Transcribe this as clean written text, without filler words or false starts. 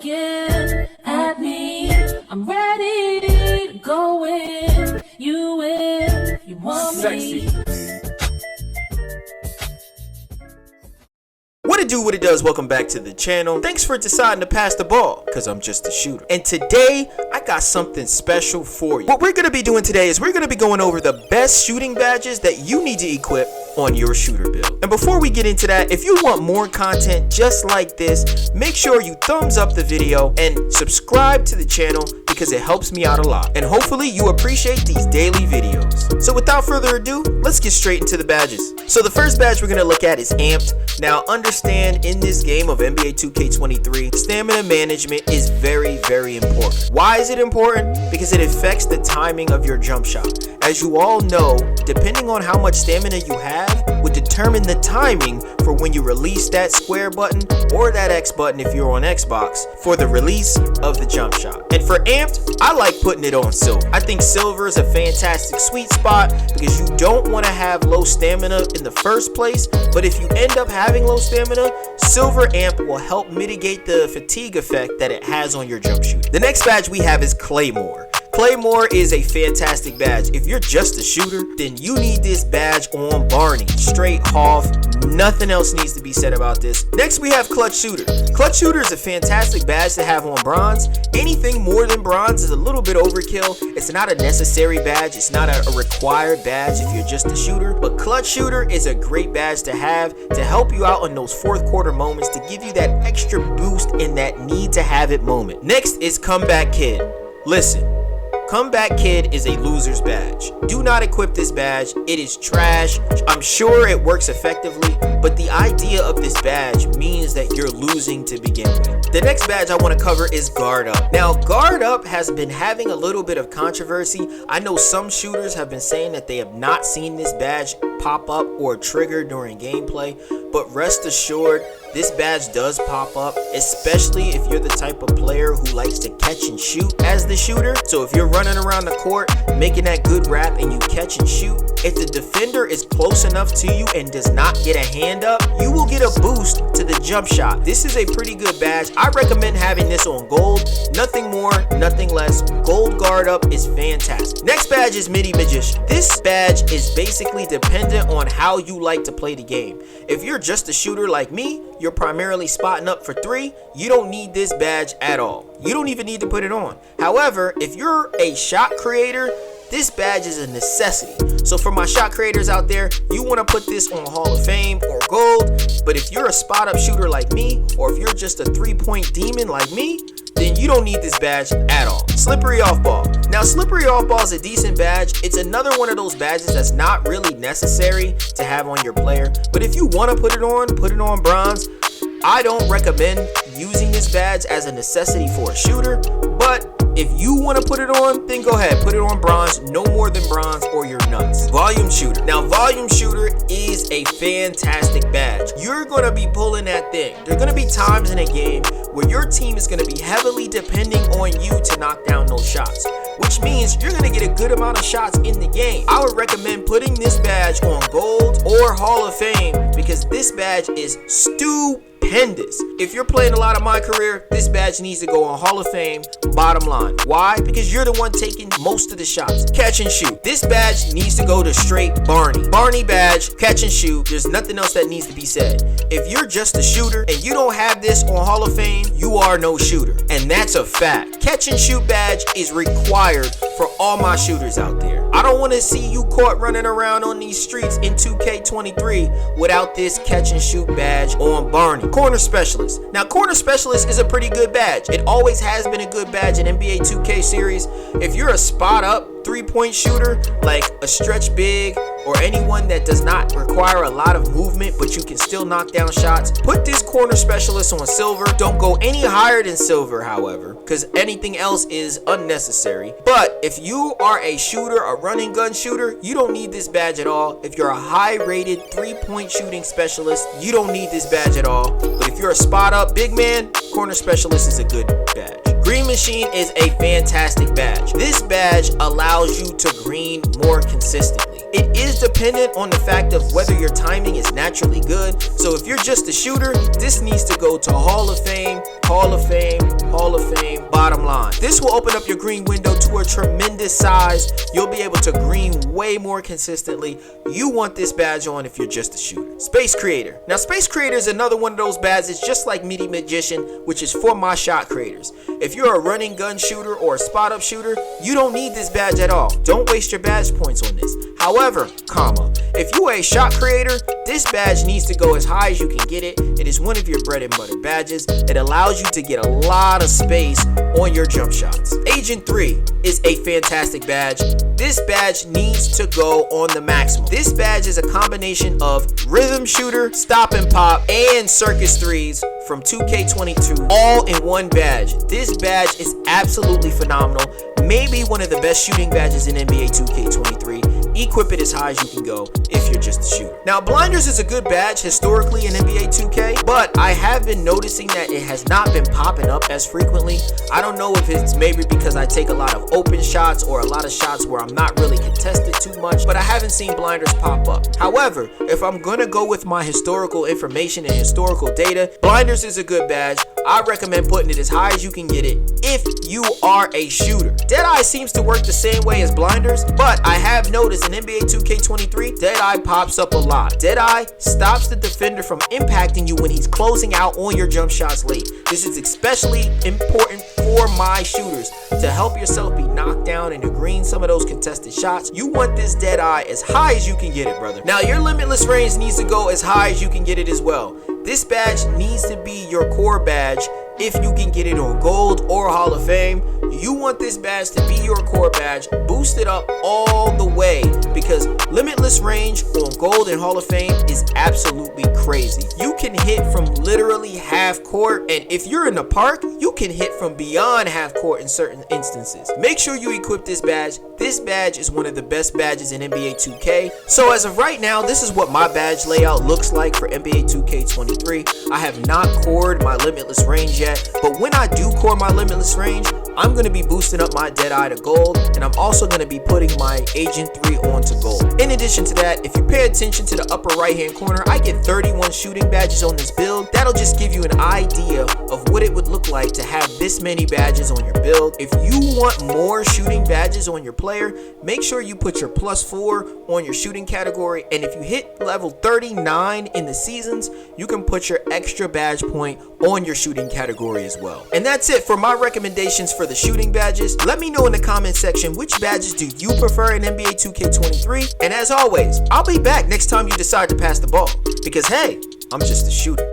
looking at me. I'm ready to go in. You if you want me. What it do, what it does, welcome back to the channel. Thanks for deciding to pass the ball, because I'm just a shooter. And today, I got something special for you. What we're going to be doing today is we're going to be going over the best shooting badges that you need to equip on your shooter build. And before we get into that, if you want more content just like this, make sure you thumbs up the video and subscribe to the channel because it helps me out a lot. And hopefully you appreciate these daily videos. So without further ado, let's get straight into the badges. So the first badge we're going to look at is Amped. Now understand, in this game of NBA 2K23, stamina management is very, very important. Why is it important? Because it affects the timing of your jump shot. As you all know, depending on how much stamina you have would determine the timing for when you release that square button or that X button if you're on Xbox for the release of the jump shot. And for Amped, I like putting it on Silver. I think Silver is a fantastic sweet spot because you don't want to have low stamina in the first place, but if you end up having low stamina, Silver Amp will help mitigate the fatigue effect that it has on your jump shoot. The next badge we have is Claymore. Claymore is a fantastic badge. If you're just a shooter, then you need this badge on Barney. Straight off, nothing else needs to be said about this. Next we have Clutch Shooter. Clutch Shooter is a fantastic badge to have on Bronze. Anything more than Bronze is a little bit overkill. It's not a necessary badge. It's not a required badge if you're just a shooter. But Clutch Shooter is a great badge to have to help you out in those fourth quarter moments, to give you that extra boost in that need to have it moment. Next is Comeback Kid. Listen. Comeback Kid is a loser's badge. Do not equip this badge. It is trash. I'm sure it works effectively, but the idea of this badge means that you're losing to begin with. The next badge I want to cover is Guard Up. Now, Guard Up has been having a little bit of controversy. I know some shooters have been saying that they have not seen this badge pop up or trigger during gameplay, but rest assured, this badge does pop up, especially if you're the type of player who likes to catch and shoot as the shooter. So if you're running around the court making that good rap and you catch and shoot, if the defender is close enough to you and does not get a hand up, you will get a boost to the jump shot. This is a pretty good badge. I recommend having this on Gold. Nothing more, nothing less. Gold Guard Up is fantastic. Next badge is Midi Magician. This badge is basically dependent on how you like to play the game. If you're just a shooter like me, you're primarily spotting up for three, you don't need this badge at all. You don't even need to put it on. However, if you're a shot creator, this badge is a necessity. So for my shot creators out there, you want to put this on Hall of Fame or Gold. But if you're a spot up shooter like me, or if you're just a 3-point demon like me, then you don't need this badge at all. Slippery Off Ball. Now, Slippery Off Ball is a decent badge. It's another one of those badges that's not really necessary to have on your player. But if you want to put it on Bronze. I don't recommend using this badge as a necessity for a shooter, but if you want to put it on, then go ahead, put it on Bronze. No more than Bronze or you're nuts. Volume Shooter. Now, Volume Shooter is a fantastic badge. You're going to be pulling that thing. There are going to be times in a game where your team is going to be heavily depending on you to knock down those shots, which means you're going to get a good amount of shots in the game. I would recommend putting this badge on Gold or Hall of Fame because this badge is stupendous. If you're playing a lot of my career, this badge needs to go on Hall of Fame, bottom line. Why? Because you're the one taking most of the shots. Catch and shoot. This badge needs to go to straight Barney. Barney badge, catch and shoot. There's nothing else that needs to be said. If you're just a shooter and you don't have this on Hall of Fame, you are no shooter. And that's a fact. Catch and shoot badge is required for all my shooters out there. I don't want to see you caught running around on these streets in 2K23 without this catch and shoot badge on Barney. Corner Specialist. Now, Corner Specialist is a pretty good badge. It always has been a good badge in NBA 2K series. If you're a spot up 3-point shooter like a stretch big or anyone that does not require a lot of movement but you can still knock down shots, put this Corner Specialist on Silver. Don't go any higher than Silver, however, because anything else is unnecessary. But if you are a shooter, a running gun shooter, you don't need this badge at all. If you're a high rated 3-point shooting specialist, you don't need this badge at all. But if you're a spot up big man, Corner Specialist is a good badge. Green Machine is a fantastic badge. This badge allows you to green more consistently. It is dependent on the fact of whether your timing is naturally good. So if you're just a shooter, this needs to go to Hall of Fame, Hall of Fame, Hall of Fame, bottom line. This will open up your green window to a tremendous size. You'll be able to green way more consistently. You want this badge on if you're just a shooter. Space Creator. Now, Space Creator is another one of those badges just like Meaty Magician, which is for my shot creators. If you're a running gun shooter or a spot up shooter, you don't need this badge at all. Don't waste your badge points on this. However, if you are a shot creator, this badge needs to go as high as you can get it. It is one of your bread and butter badges. It allows you to get a lot of space on your jump shots. Agent 3 is a fantastic badge. This badge needs to go on the maximum. This badge is a combination of rhythm shooter, stop and pop, and circus threes from 2K22 all in one badge. This badge is absolutely phenomenal. Maybe one of the best shooting badges in NBA 2K23. Equip it as high as you can go if you're just a shooter. Now, blinders is a good badge historically in NBA 2K, but I have been noticing that it has not been popping up as frequently. I don't know if it's maybe because I take a lot of open shots or a lot of shots where I'm not really contested too much, but I haven't seen blinders pop up. However, if I'm gonna go with my historical information and historical data, blinders is a good badge. I recommend putting it as high as you can get it if you are a shooter. Deadeye seems to work the same way as blinders, but I have noticed in NBA 2K23, Deadeye pops up a lot. Deadeye stops the defender from impacting you when he's closing out on your jump shots late. This is especially important for my shooters to help yourself be knocked down and to green some of those contested shots. You want this Deadeye as high as you can get it, brother. Now, your limitless range needs to go as high as you can get it as well. This badge needs to be your core badge if you can get it on Gold or Hall of Fame. You want this badge to be your core badge, boost it up all the way, because limitless range on Gold and Hall of Fame is absolutely crazy. You can hit from literally half court, and if you're in the park, you can hit from beyond half court in certain instances. Make sure you equip this badge. This badge is one of the best badges in NBA 2K. So as of right now, this is what my badge layout looks like for NBA 2K23. I have not cored my limitless range yet, but when I do core my limitless range, I'm going to be boosting up my Deadeye to Gold, and I'm also going to be putting my Agent 3 on to Gold. In addition to that, if you pay attention to the upper right hand corner, I get 31 shooting badges on this build. That'll just give you an idea of what it would look like to have this many badges on your build. If you want more shooting badges on your player, make sure you put your +4 on your shooting category, and if you hit level 39 in the seasons, you can put your extra badge point on your shooting category as well. And that's it for my recommendations for the shooting badges. Let me know in the comment section which badges do you prefer in NBA 2K23, and as always, I'll be back next time you decide to pass the ball, because hey, I'm just a shooter.